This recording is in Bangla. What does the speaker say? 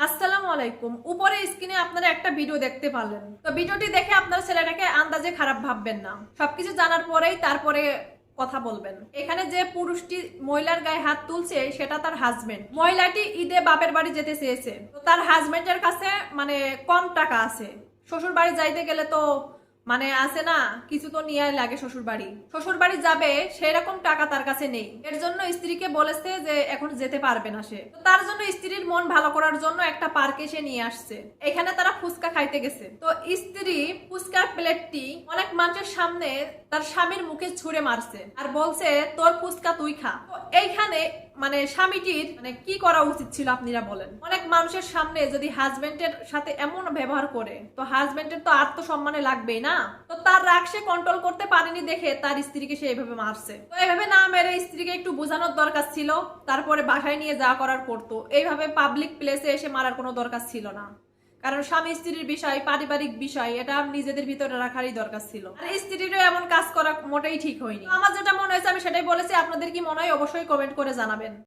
আসসালামু আলাইকুম। উপরে স্ক্রিনে আপনারা একটা ভিডিও দেখতে পারলেন। তো ভিডিওটি দেখে আপনার ছেলেটাকে আন্দাজে খারাপ ভাববেন না। সবকিছু জানার পরেই তারপরে কথা বলবেন। এখানে যে পুরুষটি মহিলার গায়ে হাত তুলছে সেটা তার হাজবেন্ড। মহিলাটি ঈদে বাপের বাড়ি যেতে চেয়েছে, তো তার হাজবেন্ডের কাছে কম টাকা আছে। শ্বশুর বাড়ি যাইতে গেলে তো আছে না, কিছু তো নিয়ে লাগে। শ্বশুর বাড়ি যাবে সেরকম টাকা তার কাছে নেই। এর জন্য স্ত্রীকে বলেছে যে এখন যেতে পারবে না সে। তো তার জন্য স্ত্রীর মন ভালো করার জন্য একটা পার্কে সে নিয়ে আসছে। এখানে তারা ফুচকা খাইতে গেছে। তো স্ত্রী ফুচকার প্লেটটি অনেক মানুষের সামনে তার স্বামীর মুখে ছুঁড়ে মারছে আর বলছে তোর ফুচকা তুই খা। তো এইখানে স্বামীটির কি করা উচিত ছিল আপনারা বলেন? অনেক মানুষের সামনে যদি হাজবেন্ডের সাথে এমন ব্যবহার করে, তো হাজবেন্ডের তো আত্মসম্মানে লাগবেই না। তো তার রাগ সে কন্ট্রোল করতে পারেনি দেখে তার স্ত্রীকে সে এইভাবে মারছে। তো এইভাবে না মেরে স্ত্রীকে একটু বোঝানোর দরকার ছিল, তারপরে বাসায় নিয়ে যা করার করতো। এইভাবে পাবলিক প্লেসে এসে মারার কোনো দরকার ছিল না। কারণ স্বামী স্ত্রীর বিষয়, পারিবারিক বিষয়, এটা নিজেদের ভিতরে রাখারই দরকার ছিল। আর স্ত্রীরও এমন কাজ করা মোটেই ঠিক হয়নি। আমার যেটা মনে হয়েছে আমি সেটাই বলেছি। আপনাদের কি মনে হয় অবশ্যই কমেন্ট করে জানাবেন।